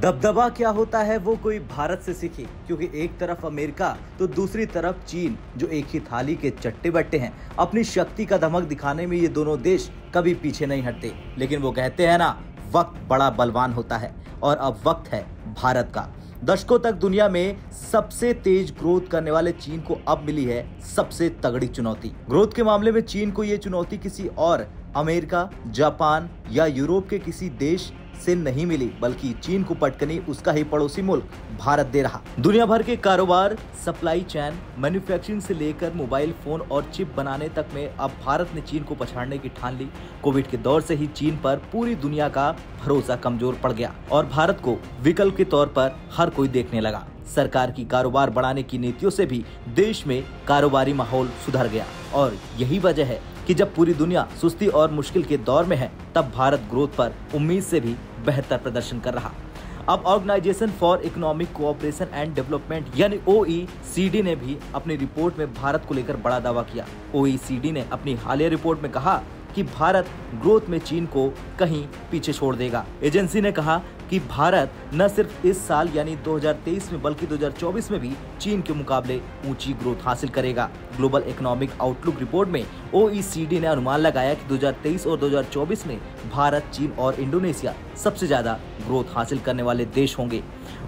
दबदबा क्या होता है वो कोई भारत से सीखे, क्योंकि एक तरफ अमेरिका तो दूसरी तरफ चीन, जो एक ही थाली के चट्टे बट्टे हैं। अपनी शक्ति का धमक दिखाने में ये दोनों देश कभी पीछे नहीं हटते। लेकिन वो कहते हैं ना, वक्त बड़ा बलवान होता है और अब वक्त है भारत का। दशकों तक दुनिया में सबसे तेज ग्रोथ करने वाले चीन को अब मिली है सबसे तगड़ी चुनौती। ग्रोथ के मामले में चीन को ये चुनौती किसी और अमेरिका, जापान या यूरोप के किसी देश से नहीं मिली, बल्कि चीन को पटकनी उसका ही पड़ोसी मुल्क भारत दे रहा। दुनिया भर के कारोबार, सप्लाई चेन, मैन्युफैक्चरिंग से लेकर मोबाइल फोन और चिप बनाने तक में अब भारत ने चीन को पछाड़ने की ठान ली। कोविड के दौर से ही चीन पर पूरी दुनिया का भरोसा कमजोर पड़ गया और भारत को विकल्प के तौर पर हर कोई देखने लगा। सरकार की कारोबार बढ़ाने की नीतियों से भी देश में कारोबारी माहौल सुधर गया और यही वजह है कि जब पूरी दुनिया सुस्ती और मुश्किल के दौर में है, तब भारत ग्रोथ पर उम्मीद से भी बेहतर प्रदर्शन कर रहा। अब Organisation for Economic Cooperation and Development यानी OECD ने भी अपनी रिपोर्ट में भारत को लेकर बड़ा दावा किया। OECD ने अपनी हालिया रिपोर्ट में कहा कि भारत ग्रोथ में चीन को कहीं पीछे छोड़ देगा। एजेंसी ने कहा कि भारत न सिर्फ इस साल यानी 2023 में बल्कि 2024 में भी चीन के मुकाबले ऊंची ग्रोथ हासिल करेगा। ग्लोबल इकोनॉमिक आउटलुक रिपोर्ट में OECD ने अनुमान लगाया कि 2023 और 2024 में भारत, चीन और इंडोनेशिया सबसे ज्यादा ग्रोथ हासिल करने वाले देश होंगे।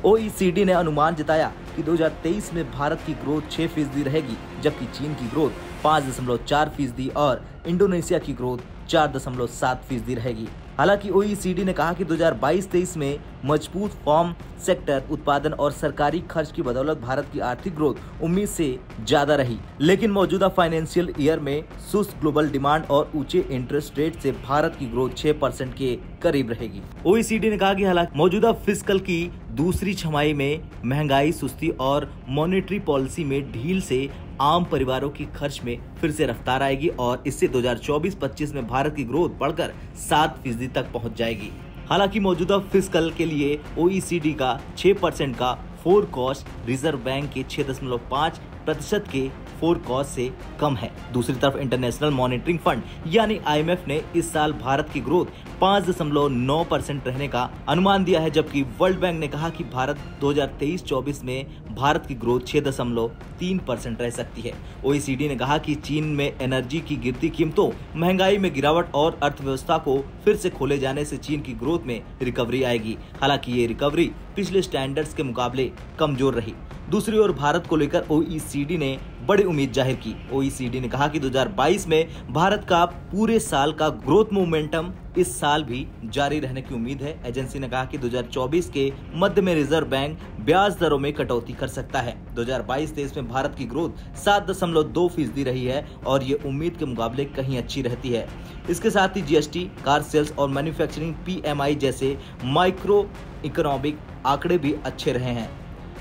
OECD ने अनुमान जताया कि 2023 में भारत की ग्रोथ 6% रहेगी, जबकि चीन की ग्रोथ 5.4% और इंडोनेशिया की ग्रोथ 4.7% रहेगी। हालांकि OECD ने कहा कि 2022-23 में मजबूत फार्म सेक्टर, उत्पादन और सरकारी खर्च की बदौलत भारत की आर्थिक ग्रोथ उम्मीद से ज्यादा रही। लेकिन मौजूदा फाइनेंशियल ईयर में सुस्त ग्लोबल डिमांड और ऊंचे इंटरेस्ट रेट से भारत की ग्रोथ 6% के करीब रहेगी। OECD ने कहा कि हालांकि मौजूदा फिस्कल की दूसरी छमाही में महंगाई, सुस्ती और मॉनेटरी पॉलिसी में ढील से आम परिवारों की खर्च में फिर से रफ्तार आएगी और इससे 2024-25 में भारत की ग्रोथ बढ़कर 7% तक पहुंच जाएगी। हालांकि मौजूदा फिस्कल के लिए OECD का 6% का फोरकास्ट रिजर्व बैंक के 6.5% के फोरकास्ट से कम है। दूसरी तरफ इंटरनेशनल मॉनिटरिंग फंड यानी IMF ने इस साल भारत की ग्रोथ 5.9% रहने का अनुमान दिया है, जबकि वर्ल्ड बैंक ने कहा कि भारत 2023-24 में भारत की ग्रोथ 6.3% रह सकती है। OECD ने कहा कि चीन में एनर्जी की गिरती कीमतों, महंगाई में गिरावट और अर्थव्यवस्था को फिर से खोले जाने से चीन की ग्रोथ में रिकवरी आएगी। हालांकि ये रिकवरी पिछले स्टैंडर्ड्स के मुकाबले कमजोर रही। दूसरी ओर भारत को लेकर OECD ने बड़ी उम्मीद जाहिर की। OECD ने कहा कि 2022 में भारत का पूरे साल का ग्रोथ मोमेंटम इस साल भी जारी रहने की उम्मीद है। एजेंसी ने कहा कि 2024 के मध्य में रिजर्व बैंक ब्याज दरों में कटौती कर सकता है। 2022-23 में भारत की ग्रोथ 7.2% रही है और ये उम्मीद के मुकाबले कहीं अच्छी रहती है। इसके साथ ही GST, कार सेल्स और मैन्युफैक्चरिंग PMI जैसे माइक्रो इकोनॉमिक आंकड़े भी अच्छे रहे हैं।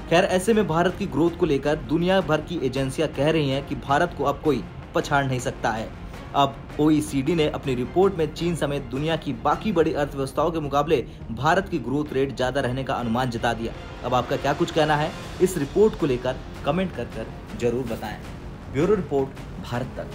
खैर, ऐसे में भारत की ग्रोथ को लेकर दुनिया भर की एजेंसियां कह रही हैं कि भारत को अब कोई पछाड़ नहीं सकता है। अब OECD ने अपनी रिपोर्ट में चीन समेत दुनिया की बाकी बड़ी अर्थव्यवस्थाओं के मुकाबले भारत की ग्रोथ रेट ज्यादा रहने का अनुमान जता दिया। अब आपका क्या कुछ कहना है इस रिपोर्ट को लेकर, कमेंट कर जरूर बताएं। ब्यूरो रिपोर्ट, भारत तक।